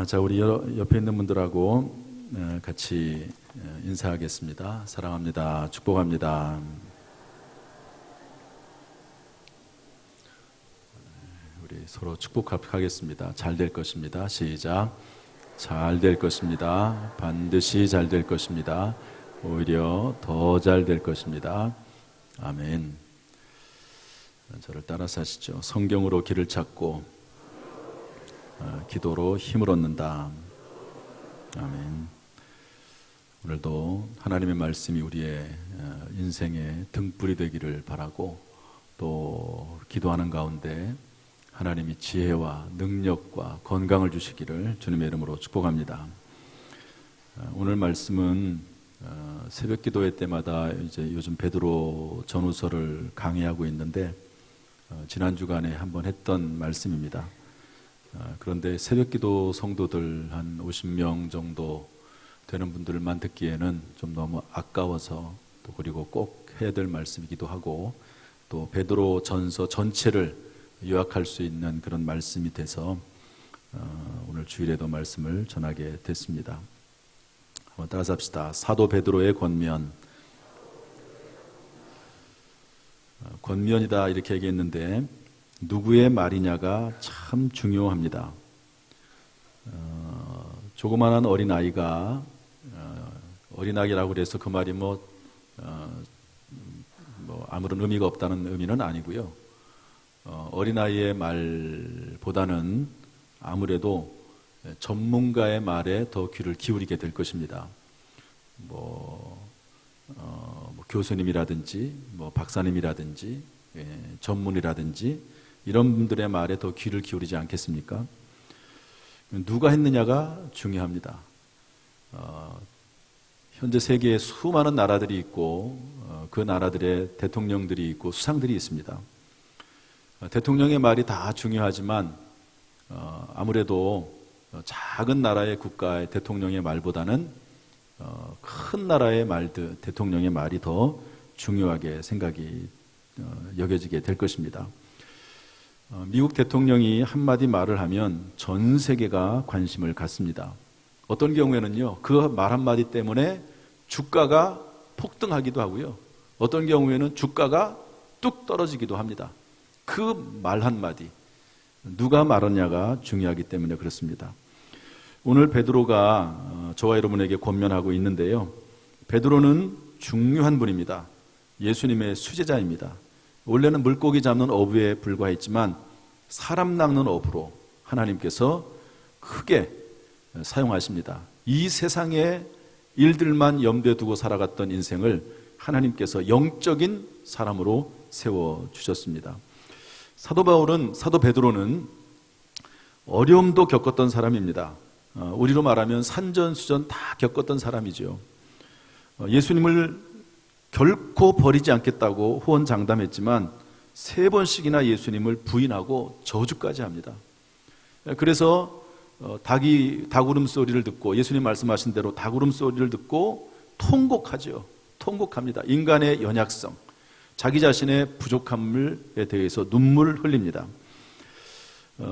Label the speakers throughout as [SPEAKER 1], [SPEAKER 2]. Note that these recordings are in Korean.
[SPEAKER 1] 자, 우리 옆에 있는 분들하고 같이 인사하겠습니다. 사랑합니다. 축복합니다. 우리 서로 축복하겠습니다. 잘 될 것입니다. 시작. 잘 될 것입니다. 반드시 잘 될 것입니다. 오히려 더 잘 될 것입니다. 아멘. 저를 따라서 하시죠. 성경으로 길을 찾고 기도로 힘을 얻는다. 아멘. 오늘도 하나님의 말씀이 우리의 인생의 등불이 되기를 바라고, 또 기도하는 가운데 하나님이 지혜와 능력과 건강을 주시기를 주님의 이름으로 축복합니다. 오늘 말씀은 새벽 기도회 때마다 이제 요즘 베드로 전후서를 강의하고 있는데, 지난 주간에 한번 했던 말씀입니다. 그런데 새벽기도 성도들 한 50명 정도 되는 분들만 듣기에는 좀 너무 아까워서, 또 그리고 꼭 해야 될 말씀이기도 하고, 또 베드로 전서 전체를 요약할 수 있는 그런 말씀이 돼서 오늘 주일에도 말씀을 전하게 됐습니다. 한번 따라서 합시다. 사도 베드로의 권면. 권면이다 이렇게 얘기했는데, 누구의 말이냐가 참 중요합니다. 조그마한 어린아이가, 어린아이라고 그래서 그 말이 아무런 의미가 없다는 의미는 아니고요. 어린아이의 말보다는 아무래도 전문가의 말에 더 귀를 기울이게 될 것입니다. 교수님이라든지 박사님이라든지 전문이라든지 이런 분들의 말에 더 귀를 기울이지 않겠습니까? 누가 했느냐가 중요합니다. 현재 세계에 수많은 나라들이 있고 그 나라들의 대통령들이 있고 수상들이 있습니다. 대통령의 말이 다 중요하지만 아무래도 작은 나라의 국가의 대통령의 말보다는 큰 나라의 말들, 대통령의 말이 더 중요하게 여겨지게 될 것입니다. 미국 대통령이 한마디 말을 하면 전 세계가 관심을 갖습니다. 어떤 경우에는요, 그 말 한마디 때문에 주가가 폭등하기도 하고요, 어떤 경우에는 주가가 뚝 떨어지기도 합니다. 그 말 한마디, 누가 말하냐가 중요하기 때문에 그렇습니다. 오늘 베드로가 저와 여러분에게 권면하고 있는데요, 베드로는 중요한 분입니다. 예수님의 수제자입니다. 원래는 물고기 잡는 어부에 불과했지만 사람 낚는 어부로 하나님께서 크게 사용하십니다. 이 세상의 일들만 염두에 두고 살아갔던 인생을 하나님께서 영적인 사람으로 세워주셨습니다. 사도 베드로는 어려움도 겪었던 사람입니다. 우리로 말하면 산전수전 다 겪었던 사람이죠. 예수님을 결코 버리지 않겠다고 호언장담했지만 3번씩이나 예수님을 부인하고 저주까지 합니다. 그래서 닭이 울음소리를 듣고, 예수님 말씀하신 대로 닭 울음소리를 듣고 통곡하죠. 통곡합니다. 인간의 연약성, 자기 자신의 부족함에 대해서 눈물을 흘립니다.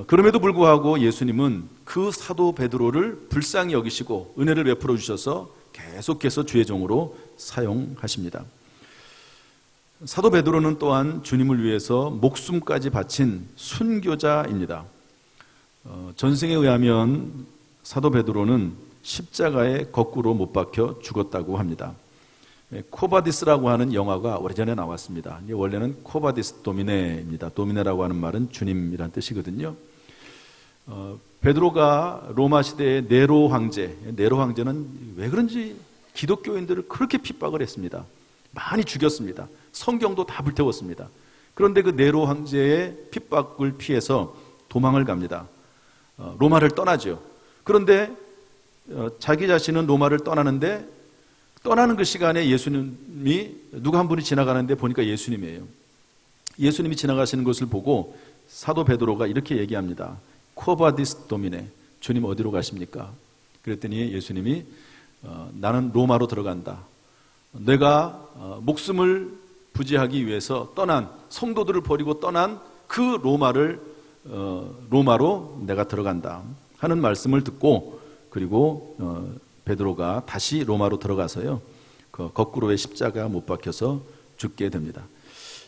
[SPEAKER 1] 그럼에도 불구하고 예수님은 그 사도 베드로를 불쌍히 여기시고 은혜를 베풀어 주셔서 계속해서 주의 종으로 사용하십니다. 사도 베드로는 또한 주님을 위해서 목숨까지 바친 순교자입니다. 전승에 의하면 사도 베드로는 십자가에 거꾸로 못 박혀 죽었다고 합니다. 코바디스라고 하는 영화가 오래전에 나왔습니다. 원래는 코바디스 도미네입니다. 도미네라고 하는 말은 주님이란 뜻이거든요. 베드로가 로마 시대의 네로 황제는 왜 그런지 기독교인들을 그렇게 핍박을 했습니다. 많이 죽였습니다. 성경도 다 불태웠습니다. 그런데 그 네로 황제의 핍박을 피해서 도망을 갑니다. 로마를 떠나죠. 그런데 자기 자신은 로마를 떠나는데, 떠나는 그 시간에 예수님이, 누가 한 분이 지나가는데 보니까 예수님이에요. 예수님이 지나가시는 것을 보고 사도 베드로가 이렇게 얘기합니다. 코바디스 도미네, 주님 어디로 가십니까? 그랬더니 예수님이 나는 로마로 들어간다. 내가 목숨을 부지하기 위해서 떠난, 성도들을 버리고 떠난 그 로마로 내가 들어간다 하는 말씀을 듣고 그리고 베드로가 다시 로마로 들어가서요, 그 거꾸로의 십자가 못 박혀서 죽게 됩니다.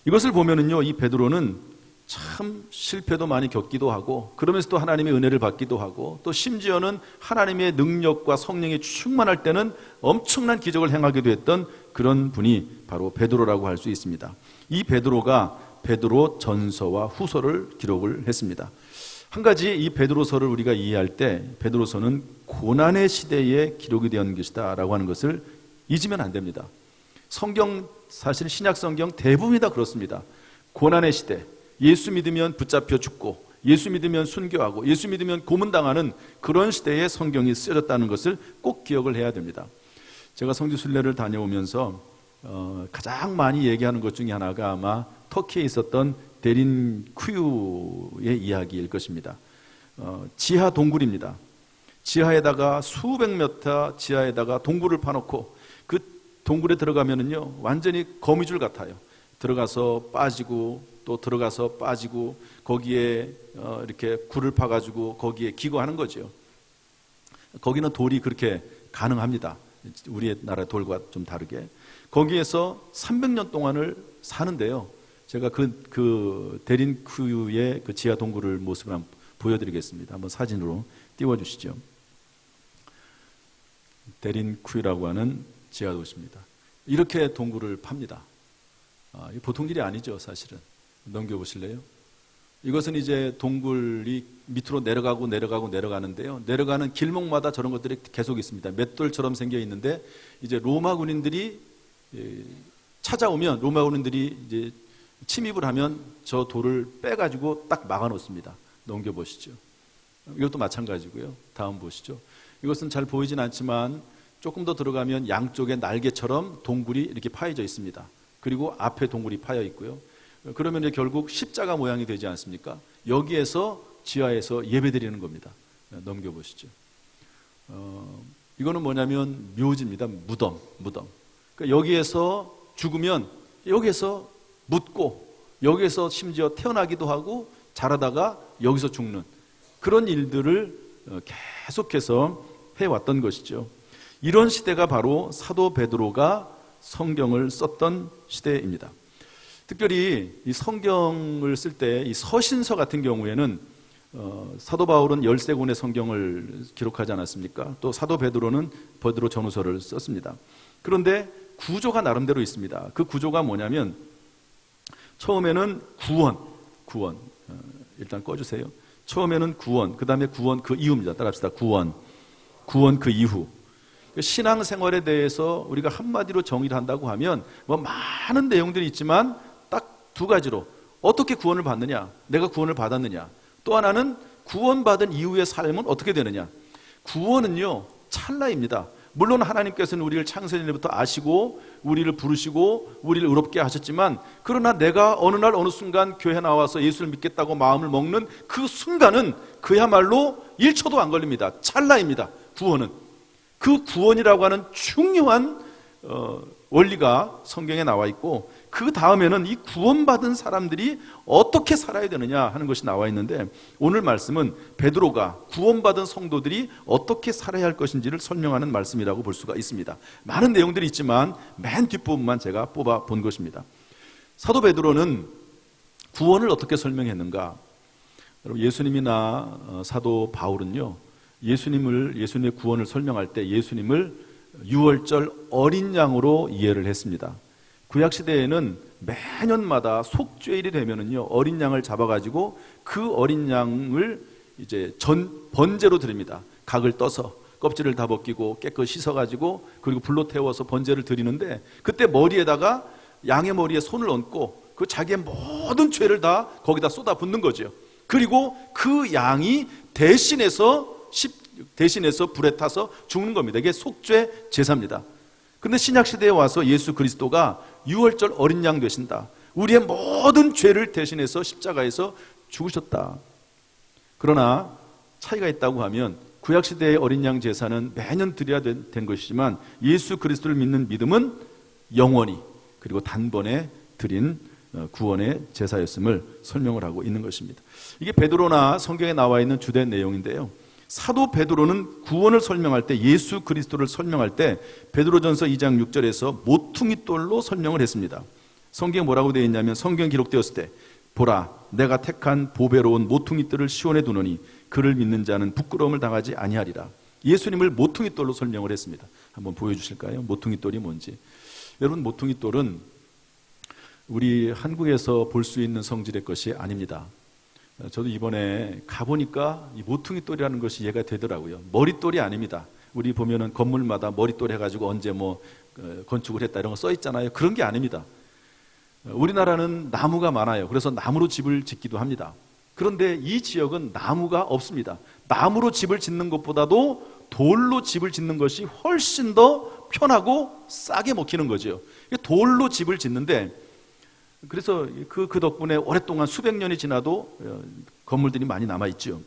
[SPEAKER 1] 이것을 보면은요, 이 베드로는 참 실패도 많이 겪기도 하고 그러면서 또 하나님의 은혜를 받기도 하고 또 심지어는 하나님의 능력과 성령이 충만할 때는 엄청난 기적을 행하기도 했던 그런 분이 바로 베드로라고 할 수 있습니다. 이 베드로가 베드로 전서와 후서를 기록을 했습니다. 한 가지 이 베드로서를 우리가 이해할 때 베드로서는 고난의 시대에 기록이 된 것이다 라고 하는 것을 잊으면 안 됩니다. 성경, 사실 신약 성경 대부분이 다 그렇습니다. 고난의 시대, 예수 믿으면 붙잡혀 죽고 예수 믿으면 순교하고 예수 믿으면 고문당하는 그런 시대에 성경이 쓰여졌다는 것을 꼭 기억을 해야 됩니다. 제가 성지순례를 다녀오면서 가장 많이 얘기하는 것 중에 하나가 아마 터키에 있었던 데린쿠유의 이야기일 것입니다. 지하 동굴입니다. 지하에다가 수백 미터 지하에다가 동굴을 파놓고 그 동굴에 들어가면은요 완전히 거미줄 같아요. 들어가서 빠지고 또 들어가서 빠지고 거기에 이렇게 굴을 파가지고 거기에 기거하는 거죠. 거기는 돌이 그렇게 가능합니다. 우리나라 돌과 좀 다르게. 거기에서 300년 동안을 사는데요. 제가 그 데린쿠유의 그 지하 동굴을 모습을 한번 보여드리겠습니다. 한번 사진으로 띄워주시죠. 데린쿠유라고 하는 지하 도시입니다. 이렇게 동굴을 팝니다. 보통 일이 아니죠, 사실은. 넘겨보실래요? 이것은 이제 동굴이 밑으로 내려가는데요. 내려가는 길목마다 저런 것들이 계속 있습니다. 맷돌처럼 생겨 있는데 이제 로마 군인들이 찾아오면 로마 군인들이 이제 침입을 하면 저 돌을 빼가지고 딱 막아놓습니다. 넘겨보시죠. 이것도 마찬가지고요. 다음 보시죠. 이것은 잘 보이진 않지만 조금 더 들어가면 양쪽에 날개처럼 동굴이 이렇게 파여져 있습니다. 그리고 앞에 동굴이 파여 있고요. 그러면 이제 결국 십자가 모양이 되지 않습니까? 여기에서 지하에서 예배드리는 겁니다. 넘겨보시죠. 이거는 뭐냐면 묘지입니다. 무덤. 그러니까 여기에서 죽으면 여기에서 묻고 여기에서 심지어 태어나기도 하고 자라다가 여기서 죽는 그런 일들을 계속해서 해왔던 것이죠. 이런 시대가 바로 사도 베드로가 성경을 썼던 시대입니다. 특별히 이 성경을 쓸 때 이 서신서 같은 경우에는 사도 바울은 13권의 성경을 기록하지 않았습니까? 또 사도 베드로는 베드로 전후서를 썼습니다. 그런데 구조가 나름대로 있습니다. 그 구조가 뭐냐면 처음에는 구원 일단 꺼주세요. 처음에는 구원, 그 다음에 구원 그 이후입니다. 따라합시다. 구원 그 이후. 신앙생활에 대해서 우리가 한마디로 정의를 한다고 하면 뭐 많은 내용들이 있지만 딱 두 가지로 어떻게 구원을 받느냐, 내가 구원을 받았느냐, 또 하나는 구원받은 이후의 삶은 어떻게 되느냐. 구원은요 찰나입니다. 물론 하나님께서는 우리를 창세전부터 아시고 우리를 부르시고 우리를 의롭게 하셨지만 그러나 내가 어느 날 어느 순간 교회 나와서 예수를 믿겠다고 마음을 먹는 그 순간은 그야말로 1초도 안 걸립니다. 찰나입니다. 구원은. 그 구원이라고 하는 중요한 원리가 성경에 나와 있고 그 다음에는 이 구원받은 사람들이 어떻게 살아야 되느냐 하는 것이 나와 있는데 오늘 말씀은 베드로가 구원받은 성도들이 어떻게 살아야 할 것인지를 설명하는 말씀이라고 볼 수가 있습니다. 많은 내용들이 있지만 맨 뒷부분만 제가 뽑아 본 것입니다. 사도 베드로는 구원을 어떻게 설명했는가? 여러분 예수님이나 사도 바울은요 예수님의 구원을 설명할 때 예수님을 유월절 어린 양으로 이해를 했습니다. 구약 시대에는 매년마다 속죄일이 되면은요 어린 양을 잡아가지고 그 어린 양을 이제 번제로 드립니다. 각을 떠서 껍질을 다 벗기고 깨끗이 씻어가지고 그리고 불로 태워서 번제를 드리는데 그때 머리에다가 양의 머리에 손을 얹고 그 자기의 모든 죄를 다 거기다 쏟아붓는 거죠. 그리고 그 양이 대신해서 불에 타서 죽는 겁니다. 이게 속죄 제사입니다. 그런데 신약시대에 와서 예수 그리스도가 유월절 어린 양 되신다. 우리의 모든 죄를 대신해서 십자가에서 죽으셨다. 그러나 차이가 있다고 하면 구약시대의 어린 양 제사는 매년 드려야 된 것이지만 예수 그리스도를 믿는 믿음은 영원히 그리고 단번에 드린 구원의 제사였음을 설명을 하고 있는 것입니다. 이게 베드로나 성경에 나와 있는 주된 내용인데요. 사도 베드로는 구원을 설명할 때, 예수 그리스도를 설명할 때 베드로전서 2장 6절에서 모퉁이 돌로 설명을 했습니다. 성경에 뭐라고 되어 있냐면, 성경 기록되었을 때 보라 내가 택한 보배로운 모퉁이 돌을 시온에 두노니 그를 믿는 자는 부끄러움을 당하지 아니하리라. 예수님을 모퉁이 돌로 설명을 했습니다. 한번 보여주실까요? 모퉁이 돌이 뭔지. 여러분, 모퉁이 돌은 우리 한국에서 볼 수 있는 성질의 것이 아닙니다. 저도 이번에 가보니까 이 모퉁이 돌이라는 것이 이해가 되더라고요. 머릿돌이 아닙니다. 우리 보면은 건물마다 머릿돌 해가지고 언제 건축을 했다 이런 거 써 있잖아요. 그런 게 아닙니다. 우리나라는 나무가 많아요. 그래서 나무로 집을 짓기도 합니다. 그런데 이 지역은 나무가 없습니다. 나무로 집을 짓는 것보다도 돌로 집을 짓는 것이 훨씬 더 편하고 싸게 먹히는 거죠. 돌로 집을 짓는데, 그래서 그 덕분에 오랫동안 수백 년이 지나도 건물들이 많이 남아있죠.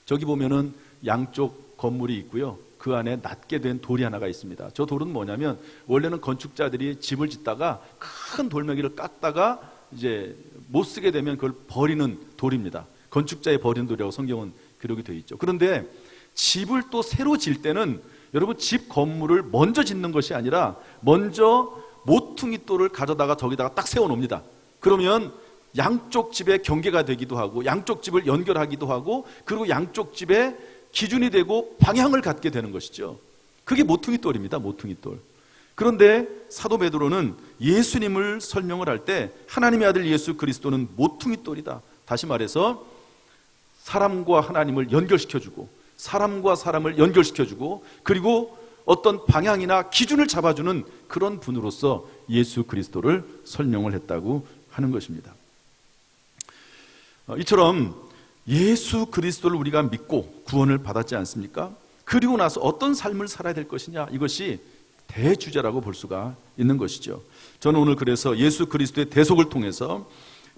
[SPEAKER 1] 저기 보면은 양쪽 건물이 있고요. 그 안에 낮게 된 돌이 하나가 있습니다. 저 돌은 뭐냐면, 원래는 건축자들이 집을 짓다가 큰 돌멩이를 깎다가 이제 못 쓰게 되면 그걸 버리는 돌입니다. 건축자의 버리는 돌이라고 성경은 기록이 되어 있죠. 그런데 집을 또 새로 질 때는 여러분, 집 건물을 먼저 짓는 것이 아니라 먼저 모퉁이 돌을 가져다가 저기다가 딱 세워 놓습니다. 그러면 양쪽 집의 경계가 되기도 하고 양쪽 집을 연결하기도 하고, 그리고 양쪽 집의 기준이 되고 방향을 갖게 되는 것이죠. 그게 모퉁이 돌입니다. 모퉁이 돌. 그런데 사도 베드로는 예수님을 설명을 할 때 하나님의 아들 예수 그리스도는 모퉁이 돌이다. 다시 말해서 사람과 하나님을 연결시켜주고 사람과 사람을 연결시켜주고, 그리고 어떤 방향이나 기준을 잡아주는 그런 분으로서 예수 그리스도를 설명을 했다고 하는 것입니다. 이처럼 예수 그리스도를 우리가 믿고 구원을 받았지 않습니까? 그리고 나서 어떤 삶을 살아야 될 것이냐, 이것이 대주제라고 볼 수가 있는 것이죠. 저는 오늘 그래서 예수 그리스도의 대속을 통해서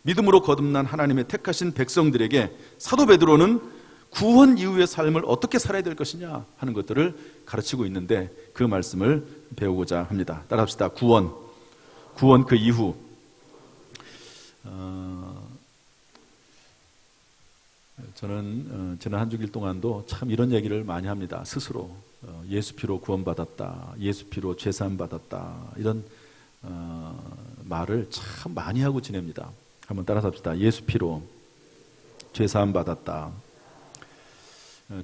[SPEAKER 1] 믿음으로 거듭난 하나님의 택하신 백성들에게 사도 베드로는 구원 이후의 삶을 어떻게 살아야 될 것이냐 하는 것들을 가르치고 있는데, 그 말씀을 배우고자 합니다. 따라합시다. 구원 그 이후. 저는 지난 한 주일 동안도 참 이런 얘기를 많이 합니다. 스스로 예수 피로 구원받았다, 예수 피로 죄사함 받았다, 이런 말을 참 많이 하고 지냅니다. 한번 따라서 합시다. 예수 피로 죄사함 받았다.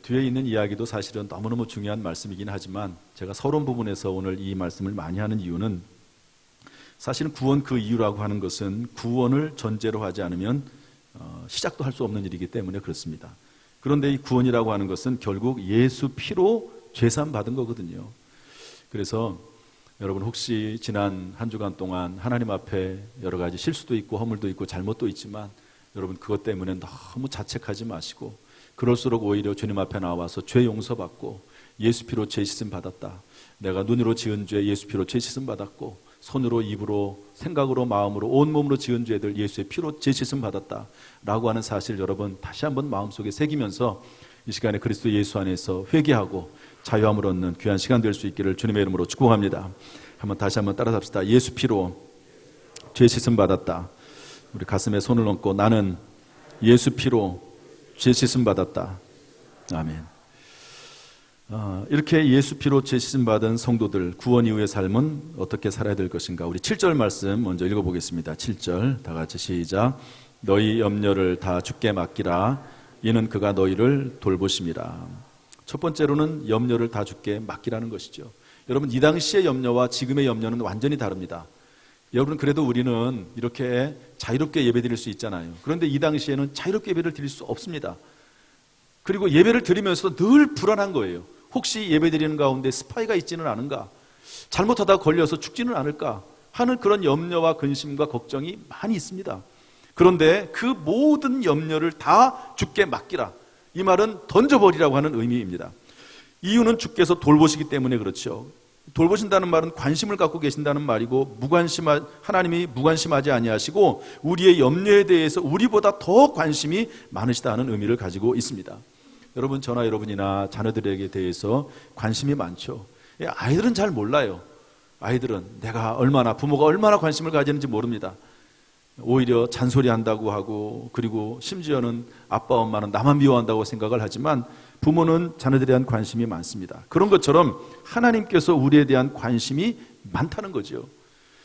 [SPEAKER 1] 뒤에 있는 이야기도 사실은 너무너무 중요한 말씀이긴 하지만, 제가 서론 부분에서 오늘 이 말씀을 많이 하는 이유는, 사실은 구원 그 이유라고 하는 것은 구원을 전제로 하지 않으면 시작도 할 수 없는 일이기 때문에 그렇습니다. 그런데 이 구원이라고 하는 것은 결국 예수 피로 죄사함 받은 거거든요. 그래서 여러분, 혹시 지난 한 주간 동안 하나님 앞에 여러 가지 실수도 있고 허물도 있고 잘못도 있지만, 여러분 그것 때문에 너무 자책하지 마시고, 그럴수록 오히려 주님 앞에 나와서 죄 용서받고 예수 피로 죄 씻음 받았다, 내가 눈으로 지은 죄 예수 피로 죄 씻음 받았고, 손으로 입으로 생각으로 마음으로 온몸으로 지은 죄들 예수의 피로 죄 씻음 받았다 라고 하는 사실, 여러분 다시 한번 마음속에 새기면서 이 시간에 그리스도 예수 안에서 회개하고 자유함을 얻는 귀한 시간 될 수 있기를 주님의 이름으로 축복합니다. 다시 한번 따라서 합시다. 예수 피로 죄 씻음 받았다. 우리 가슴에 손을 얹고, 나는 예수 피로 죄 씻음 받았다. 아멘. 이렇게 예수 피로 죄 씻음 받은 성도들, 구원 이후의 삶은 어떻게 살아야 될 것인가? 우리 7절 말씀 먼저 읽어보겠습니다. 7절 다 같이 시작. 너희 염려를 다 주께 맡기라, 이는 그가 너희를 돌보심이라. 첫 번째로는 염려를 다 주께 맡기라는 것이죠. 여러분, 이 당시의 염려와 지금의 염려는 완전히 다릅니다. 여러분, 그래도 우리는 이렇게 자유롭게 예배드릴 수 있잖아요. 그런데 이 당시에는 자유롭게 예배를 드릴 수 없습니다. 그리고 예배를 드리면서도 늘 불안한 거예요. 혹시 예배드리는 가운데 스파이가 있지는 않은가, 잘못하다 걸려서 죽지는 않을까 하는 그런 염려와 근심과 걱정이 많이 있습니다. 그런데 그 모든 염려를 다 주께 맡기라, 이 말은 던져버리라고 하는 의미입니다. 이유는 주께서 돌보시기 때문에 그렇죠. 돌보신다는 말은 관심을 갖고 계신다는 말이고, 하나님이 무관심하지 아니하시고 우리의 염려에 대해서 우리보다 더 관심이 많으시다는 의미를 가지고 있습니다. 여러분, 저나 여러분이나 자녀들에게 대해서 관심이 많죠. 아이들은 잘 몰라요. 아이들은 부모가 얼마나 관심을 가지는지 모릅니다. 오히려 잔소리한다고 하고, 그리고 심지어는 아빠 엄마는 나만 미워한다고 생각을 하지만 부모는 자녀들에 대한 관심이 많습니다. 그런 것처럼 하나님께서 우리에 대한 관심이 많다는 거죠.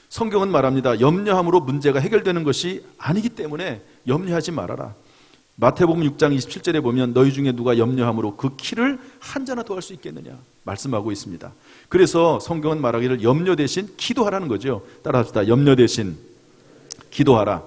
[SPEAKER 1] 성경은 말합니다. 염려함으로 문제가 해결되는 것이 아니기 때문에 염려하지 말아라. 마태복음 6장 27절에 보면 너희 중에 누가 염려함으로 그 키를 한 자나 더할 수 있겠느냐 말씀하고 있습니다. 그래서 성경은 말하기를 염려 대신 기도하라는 거죠. 따라합시다. 염려 대신 기도하라.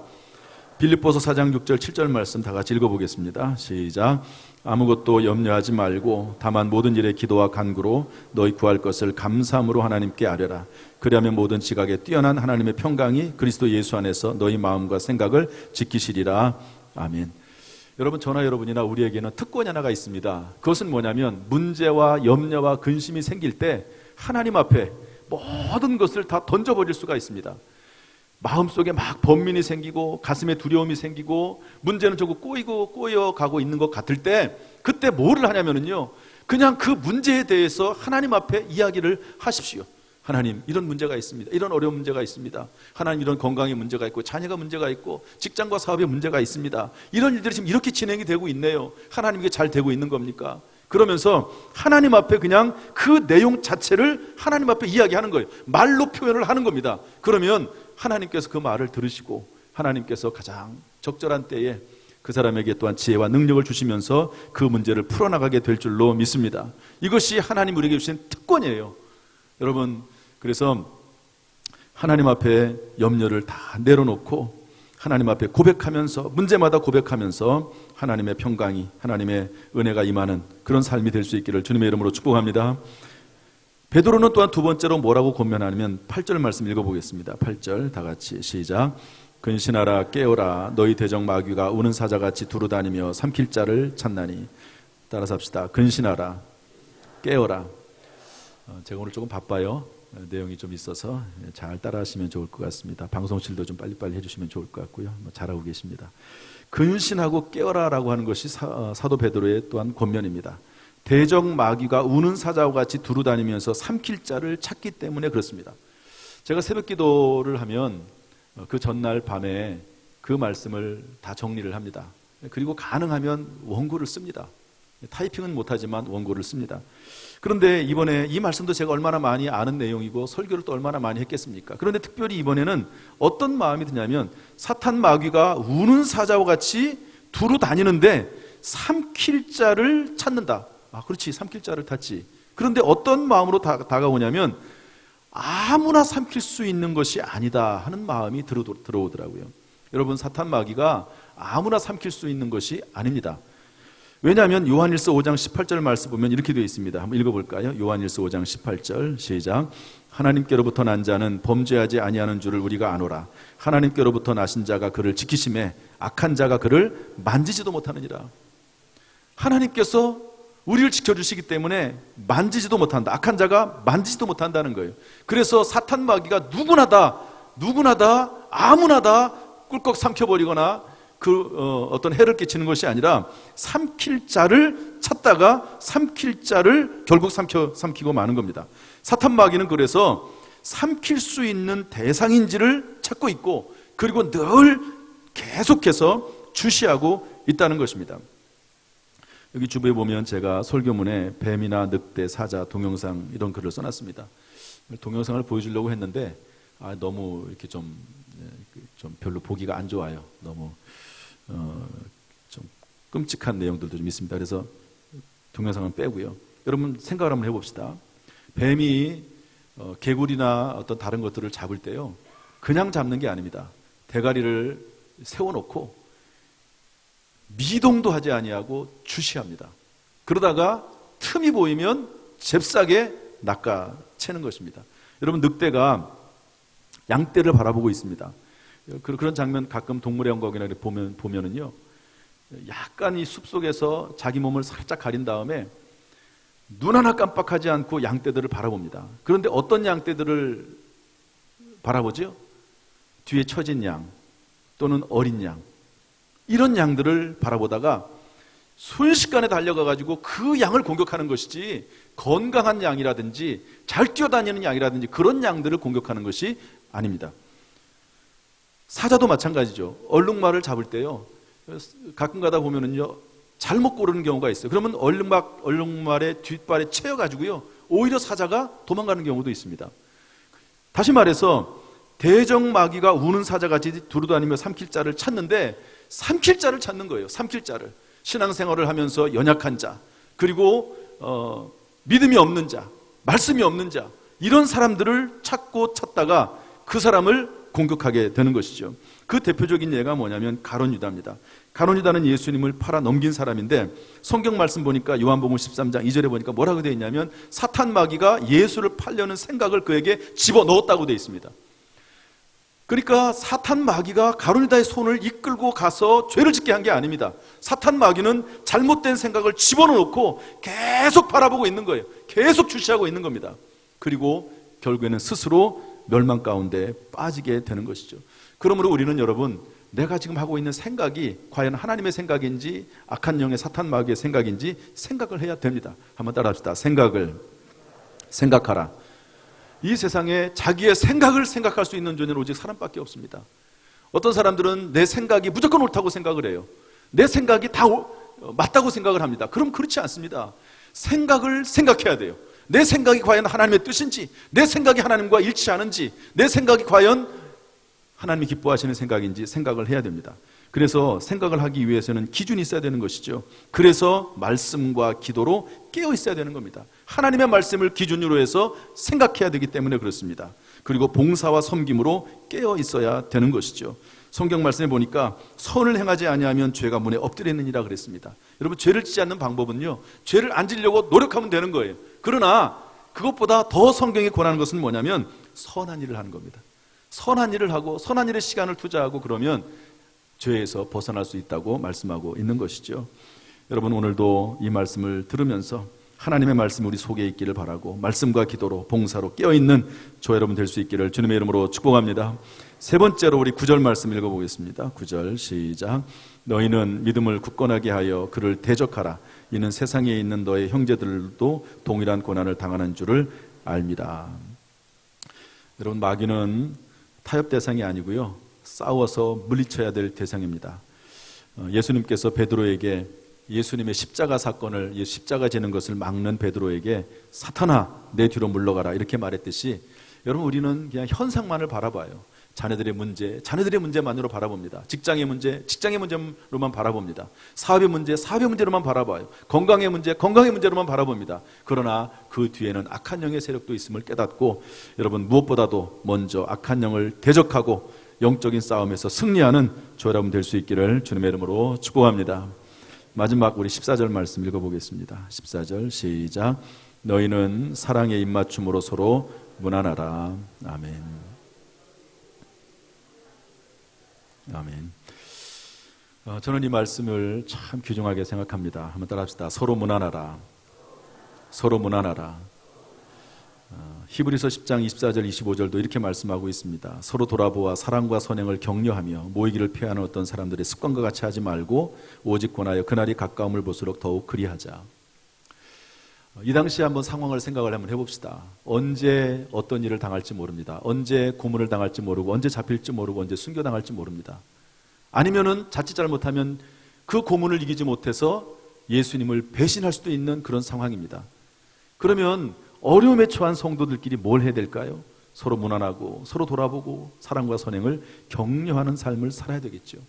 [SPEAKER 1] 빌립보서 4장 6절 7절 말씀 다 같이 읽어보겠습니다. 시작. 아무것도 염려하지 말고 다만 모든 일에 기도와 간구로 너희 구할 것을 감사함으로 하나님께 아뢰라. 그리하면 모든 지각에 뛰어난 하나님의 평강이 그리스도 예수 안에서 너희 마음과 생각을 지키시리라. 아멘. 여러분, 저나 여러분이나 우리에게는 특권이 하나가 있습니다. 그것은 뭐냐면 문제와 염려와 근심이 생길 때 하나님 앞에 모든 것을 다 던져버릴 수가 있습니다. 마음속에 막 번민이 생기고 가슴에 두려움이 생기고 문제는 자꾸 꼬여가고 있는 것 같을 때 그때 뭐를 하냐면요, 그냥 그 문제에 대해서 하나님 앞에 이야기를 하십시오. 하나님, 이런 문제가 있습니다. 이런 어려운 문제가 있습니다. 하나님, 이런 건강에 문제가 있고 자녀가 문제가 있고 직장과 사업에 문제가 있습니다. 이런 일들이 지금 이렇게 진행이 되고 있네요. 하나님, 이게 잘 되고 있는 겁니까? 그러면서 하나님 앞에 그냥 그 내용 자체를 하나님 앞에 이야기하는 거예요. 말로 표현을 하는 겁니다. 그러면 하나님께서 그 말을 들으시고 하나님께서 가장 적절한 때에 그 사람에게 또한 지혜와 능력을 주시면서 그 문제를 풀어나가게 될 줄로 믿습니다. 이것이 하나님 우리에게 주신 특권이에요. 여러분, 그래서 하나님 앞에 염려를 다 내려놓고 하나님 앞에 고백하면서, 문제마다 고백하면서 하나님의 평강이, 하나님의 은혜가 임하는 그런 삶이 될 수 있기를 주님의 이름으로 축복합니다. 베드로는 또한 두 번째로 뭐라고 권면하냐면 8절 말씀 읽어보겠습니다. 8절 다 같이 시작. 근신하라, 깨어라, 너희 대적 마귀가 우는 사자같이 두루다니며 삼킬 자를 찾나니. 따라서 합시다. 근신하라, 깨어라. 제가 오늘 조금 바빠요. 내용이 좀 있어서 잘 따라하시면 좋을 것 같습니다. 방송실도 좀 빨리빨리 해주시면 좋을 것 같고요. 잘하고 계십니다. 근신하고 깨어라라고 하는 것이 사도 베드로의 또한 권면입니다. 대적 마귀가 우는 사자와 같이 두루다니면서 삼킬 자를 찾기 때문에 그렇습니다. 제가 새벽 기도를 하면 그 전날 밤에 그 말씀을 다 정리를 합니다. 그리고 가능하면 원고를 씁니다. 타이핑은 못하지만 원고를 씁니다. 그런데 이번에 이 말씀도 제가 얼마나 많이 아는 내용이고 설교를 또 얼마나 많이 했겠습니까? 그런데 특별히 이번에는 어떤 마음이 드냐면 사탄 마귀가 우는 사자와 같이 두루 다니는데 삼킬 자를 찾는다. 그렇지, 삼킬 자를 찾지. 그런데 어떤 마음으로 다가오냐면 아무나 삼킬 수 있는 것이 아니다 하는 마음이 들어오더라고요. 여러분, 사탄 마귀가 아무나 삼킬 수 있는 것이 아닙니다. 왜냐하면 요한일서 5장 18절 말씀 보면 이렇게 되어 있습니다. 한번 읽어볼까요? 요한일서 5장 18절 시작. 하나님께로부터 난 자는 범죄하지 아니하는 줄을 우리가 아노라. 하나님께로부터 나신 자가 그를 지키심에 악한 자가 그를 만지지도 못하느니라. 하나님께서 우리를 지켜주시기 때문에 만지지도 못한다. 악한 자가 만지지도 못한다는 거예요. 그래서 사탄 마귀가 누구나 다 아무나 다 꿀꺽 삼켜버리거나 어떤 해를 끼치는 것이 아니라 삼킬 자를 찾다가 삼킬 자를 결국 삼키고 마는 겁니다. 사탄 마귀는 그래서 삼킬 수 있는 대상인지를 찾고 있고, 그리고 늘 계속해서 주시하고 있다는 것입니다. 여기 주부에 보면 제가 설교문에 뱀이나 늑대, 사자, 동영상 이런 글을 써놨습니다. 동영상을 보여주려고 했는데 너무 이렇게 좀 별로 보기가 안 좋아요. 너무 좀 끔찍한 내용들도 좀 있습니다. 그래서 동영상은 빼고요. 여러분 생각을 한번 해봅시다. 뱀이 개구리나 어떤 다른 것들을 잡을 때요, 그냥 잡는 게 아닙니다. 대가리를 세워놓고 미동도 하지 아니하고 주시합니다. 그러다가 틈이 보이면 잽싸게 낚아채는 것입니다. 여러분, 늑대가 양떼를 바라보고 있습니다. 그런 장면 가끔 동물의 영광이나 보면은요, 약간 이 숲속에서 자기 몸을 살짝 가린 다음에 눈 하나 깜빡하지 않고 양떼들을 바라봅니다. 그런데 어떤 양떼들을 바라보죠? 뒤에 처진 양 또는 어린 양, 이런 양들을 바라보다가 순식간에 달려가 가지고 그 양을 공격하는 것이지, 건강한 양이라든지 잘 뛰어다니는 양이라든지 그런 양들을 공격하는 것이 아닙니다. 사자도 마찬가지죠. 얼룩말을 잡을 때요, 가끔 가다 보면은요, 잘못 고르는 경우가 있어요. 그러면 얼룩말의 뒷발에 채여가지고요, 오히려 사자가 도망가는 경우도 있습니다. 다시 말해서 대적마귀가 우는 사자같이 두루다니며 삼킬 자를 찾는데, 삼킬 자를 찾는 거예요. 삼킬 자를. 신앙생활을 하면서 연약한 자, 그리고 믿음이 없는 자, 말씀이 없는 자, 이런 사람들을 찾다가 그 사람을 공격하게 되는 것이죠. 그 대표적인 예가 뭐냐면 가룟 유다입니다. 가룟 유다는 예수님을 팔아 넘긴 사람인데, 성경 말씀 보니까 요한복음 13장 2절에 보니까 뭐라고 되어 있냐면, 사탄 마귀가 예수를 팔려는 생각을 그에게 집어넣었다고 되어 있습니다. 그러니까 사탄 마귀가 가룟 유다의 손을 이끌고 가서 죄를 짓게 한 게 아닙니다. 사탄 마귀는 잘못된 생각을 집어넣고 계속 바라보고 있는 거예요. 계속 주시하고 있는 겁니다. 그리고 결국에는 스스로 멸망 가운데 빠지게 되는 것이죠. 그러므로 우리는 여러분, 내가 지금 하고 있는 생각이 과연 하나님의 생각인지 악한 영의 사탄 마귀의 생각인지 생각을 해야 됩니다. 한번 따라합시다. 생각하라. 이 세상에 자기의 생각을 생각할 수 있는 존재는 오직 사람밖에 없습니다. 어떤 사람들은 내 생각이 무조건 옳다고 생각을 해요. 내 생각이 다 맞다고 생각을 합니다. 그럼 그렇지 않습니다. 생각을 생각해야 돼요. 내 생각이 과연 하나님의 뜻인지, 내 생각이 하나님과 일치하는지, 내 생각이 과연 하나님이 기뻐하시는 생각인지 생각을 해야 됩니다. 그래서 생각을 하기 위해서는 기준이 있어야 되는 것이죠. 그래서 말씀과 기도로 깨어 있어야 되는 겁니다. 하나님의 말씀을 기준으로 해서 생각해야 되기 때문에 그렇습니다. 그리고 봉사와 섬김으로 깨어 있어야 되는 것이죠. 성경 말씀에 보니까 선을 행하지 아니하면 죄가 문에 엎드리느니라 그랬습니다. 여러분, 죄를 짓지 않는 방법은요, 죄를 안 지려고 노력하면 되는 거예요. 그러나 그것보다 더 성경이 권하는 것은 뭐냐면 선한 일을 하는 겁니다. 선한 일을 하고 선한 일에 시간을 투자하고 그러면 죄에서 벗어날 수 있다고 말씀하고 있는 것이죠. 여러분, 오늘도 이 말씀을 들으면서 하나님의 말씀이 우리 속에 있기를 바라고, 말씀과 기도로 봉사로 깨어있는 저 여러분 될 수 있기를 주님의 이름으로 축복합니다. 세 번째로 우리 9절 말씀 읽어보겠습니다. 9절 시작. 너희는 믿음을 굳건하게 하여 그를 대적하라. 이는 세상에 있는 너의 형제들도 동일한 고난을 당하는 줄을 알미라. 여러분, 마귀는 타협 대상이 아니고요, 싸워서 물리쳐야 될 대상입니다. 예수님께서 베드로에게 예수님의 십자가 사건을, 십자가 지는 것을 막는 베드로에게 사탄아 내 뒤로 물러가라 이렇게 말했듯이, 여러분, 우리는 그냥 현상만을 바라봐요. 자녀들의 문제만으로 바라봅니다. 직장의 문제로만 바라봅니다. 사업의 문제로만 바라봐요. 건강의 문제로만 바라봅니다. 그러나 그 뒤에는 악한 영의 세력도 있음을 깨닫고, 여러분, 무엇보다도 먼저 악한 영을 대적하고 영적인 싸움에서 승리하는 저 여러분 될 수 있기를 주님의 이름으로 축복합니다. 마지막 우리 14절 말씀 읽어보겠습니다. 14절 시작. 너희는 사랑의 입맞춤으로 서로 무난하라. 아멘. 아멘. 저는 이 말씀을 참 귀중하게 생각합니다. 한번 따라합시다. 서로 무난하라. 서로 무난하라. 히브리서 10장 24절 25절도 이렇게 말씀하고 있습니다. 서로 돌아보아 사랑과 선행을 격려하며 모이기를 피하는 어떤 사람들의 습관과 같이 하지 말고 오직 권하여 그날이 가까움을 볼수록 더욱 그리하자. 이 당시에 한번 상황을 생각을 한번 해봅시다. 언제 어떤 일을 당할지 모릅니다. 언제 고문을 당할지 모르고, 언제 잡힐지 모르고, 언제 순교당할지 모릅니다. 아니면은 자칫 잘못하면 그 고문을 이기지 못해서 예수님을 배신할 수도 있는 그런 상황입니다. 그러면 어려움에 처한 성도들끼리 뭘 해야 될까요? 서로 무난하고 서로 돌아보고 사랑과 선행을 격려하는 삶을 살아야 되겠죠.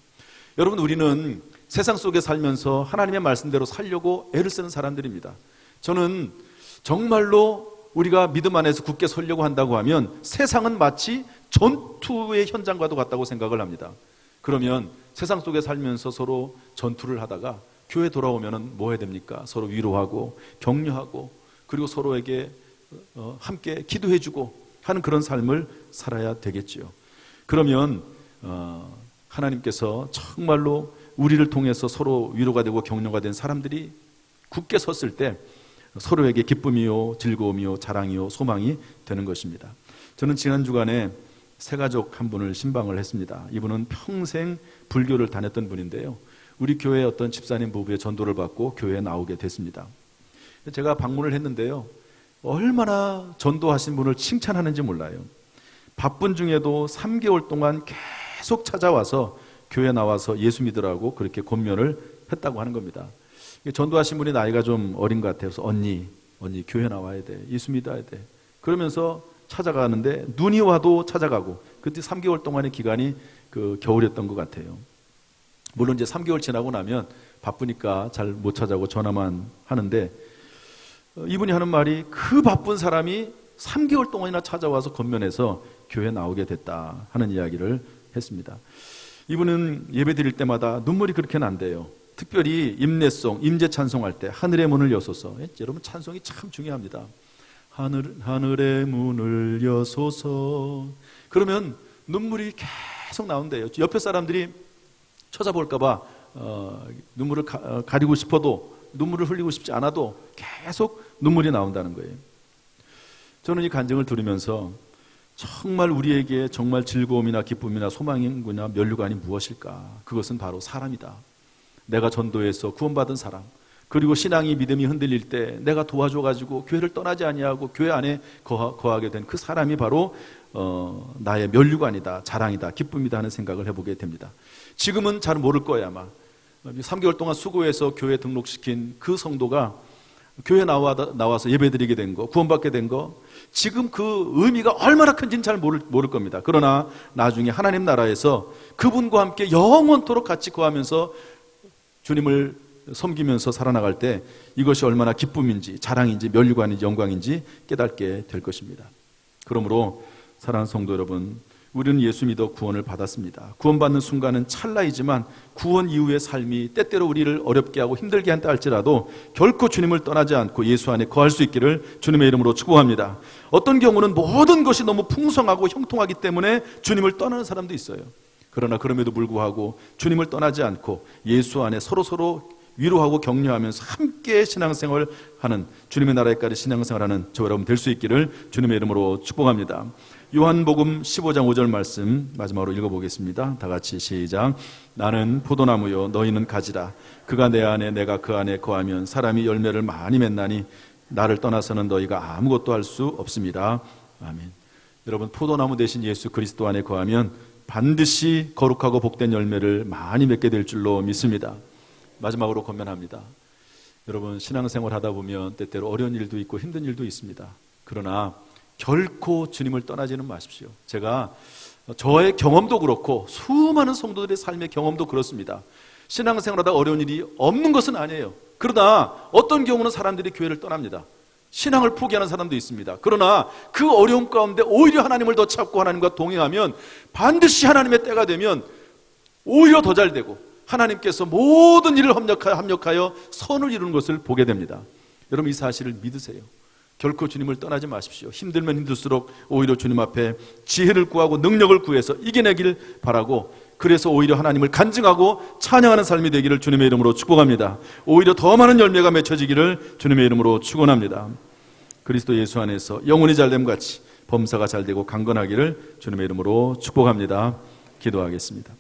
[SPEAKER 1] 여러분, 우리는 세상 속에 살면서 하나님의 말씀대로 살려고 애를 쓰는 사람들입니다. 저는 정말로 우리가 믿음 안에서 굳게 서려고 한다고 하면 세상은 마치 전투의 현장과도 같다고 생각을 합니다. 그러면 세상 속에 살면서 서로 전투를 하다가 교회 돌아오면 뭐 해야 됩니까? 서로 위로하고 격려하고, 그리고 서로에게 함께 기도해주고 하는 그런 삶을 살아야 되겠지요. 그러면 하나님께서 정말로 우리를 통해서 서로 위로가 되고 격려가 된 사람들이 굳게 섰을 때 서로에게 기쁨이요 즐거움이요 자랑이요 소망이 되는 것입니다. 저는 지난 주간에 새가족 한 분을 신방을 했습니다. 이분은 평생 불교를 다녔던 분인데요, 우리 교회 어떤 집사님 부부의 전도를 받고 교회에 나오게 됐습니다. 제가 방문을 했는데요, 얼마나 전도하신 분을 칭찬하는지 몰라요. 바쁜 중에도 3개월 동안 계속 찾아와서 교회 나와서 예수 믿으라고 그렇게 권면을 했다고 하는 겁니다. 전도하신 분이 나이가 좀 어린 것 같아요. 그래서 언니 교회 나와야 돼. 예수 믿어야 돼. 그러면서 찾아가는데 눈이 와도 찾아가고, 그때 3개월 동안의 기간이 그 겨울이었던 것 같아요. 물론 이제 3개월 지나고 나면 바쁘니까 잘 못 찾아오고 전화만 하는데, 이분이 하는 말이 그 바쁜 사람이 3개월 동안이나 찾아와서 건면해서 교회 나오게 됐다 하는 이야기를 했습니다. 이분은 예배 드릴 때마다 눈물이 그렇게 난대요. 특별히 임례송, 임재 찬송할 때 하늘의 문을 여소서. 여러분, 찬송이 참 중요합니다. 하늘의 문을 여소서. 그러면 눈물이 계속 나온대요. 옆에 사람들이 쳐다볼까 봐 눈물을 가리고 싶어도, 눈물을 흘리고 싶지 않아도 계속 눈물이 나온다는 거예요. 저는 이 간증을 들으면서 정말 우리에게 정말 즐거움이나 기쁨이나 소망이나 면류관이 무엇일까? 그것은 바로 사람이다. 내가 전도해서 구원받은 사람, 그리고 신앙이 믿음이 흔들릴 때 내가 도와줘가지고 교회를 떠나지 아니하고 교회 안에 거하게 된 그 사람이 바로 나의 면류관이다, 자랑이다, 기쁨이다 하는 생각을 해보게 됩니다. 지금은 잘 모를 거예요. 아마 3개월 동안 수고해서 교회 등록시킨 그 성도가 교회 나와서 예배드리게 된 거, 구원받게 된 거, 지금 그 의미가 얼마나 큰지는 잘 모를 겁니다. 그러나 나중에 하나님 나라에서 그분과 함께 영원토록 같이 거하면서 주님을 섬기면서 살아나갈 때 이것이 얼마나 기쁨인지, 자랑인지, 면류관인지, 영광인지 깨닫게 될 것입니다. 그러므로 사랑하는 성도 여러분, 우리는 예수 믿어 구원을 받았습니다. 구원받는 순간은 찰나이지만 구원 이후의 삶이 때때로 우리를 어렵게 하고 힘들게 한다 할지라도 결코 주님을 떠나지 않고 예수 안에 거할 수 있기를 주님의 이름으로 축복합니다. 어떤 경우는 모든 것이 너무 풍성하고 형통하기 때문에 주님을 떠나는 사람도 있어요. 그러나 그럼에도 불구하고 주님을 떠나지 않고 예수 안에 서로 위로하고 격려하면서 함께 신앙생활하는, 주님의 나라에 따른 신앙생활하는 저 여러분 될 수 있기를 주님의 이름으로 축복합니다. 요한복음 15장 5절 말씀 마지막으로 읽어보겠습니다. 다 같이 시작. 나는 포도나무요 너희는 가지라. 그가 내 안에 내가 그 안에 거하면 사람이 열매를 많이 맺나니 나를 떠나서는 너희가 아무것도 할 수 없습니다. 아멘. 여러분, 포도나무 대신 예수 그리스도 안에 거하면 반드시 거룩하고 복된 열매를 많이 맺게 될 줄로 믿습니다. 마지막으로 권면합니다. 여러분, 신앙생활 하다 보면 때때로 어려운 일도 있고 힘든 일도 있습니다. 그러나 결코 주님을 떠나지는 마십시오. 제가 저의 경험도 그렇고 수많은 성도들의 삶의 경험도 그렇습니다. 신앙생활하다 어려운 일이 없는 것은 아니에요. 그러나 어떤 경우는 사람들이 교회를 떠납니다. 신앙을 포기하는 사람도 있습니다. 그러나 그 어려움 가운데 오히려 하나님을 더 찾고 하나님과 동행하면 반드시 하나님의 때가 되면 오히려 더 잘 되고 하나님께서 모든 일을 합력하여 선을 이루는 것을 보게 됩니다. 여러분, 이 사실을 믿으세요. 결코 주님을 떠나지 마십시오. 힘들면 힘들수록 오히려 주님 앞에 지혜를 구하고 능력을 구해서 이겨내길 바라고, 그래서 오히려 하나님을 간증하고 찬양하는 삶이 되기를 주님의 이름으로 축복합니다. 오히려 더 많은 열매가 맺혀지기를 주님의 이름으로 축원합니다. 그리스도 예수 안에서 영혼이 잘됨 같이 범사가 잘되고 강건하기를 주님의 이름으로 축복합니다. 기도하겠습니다.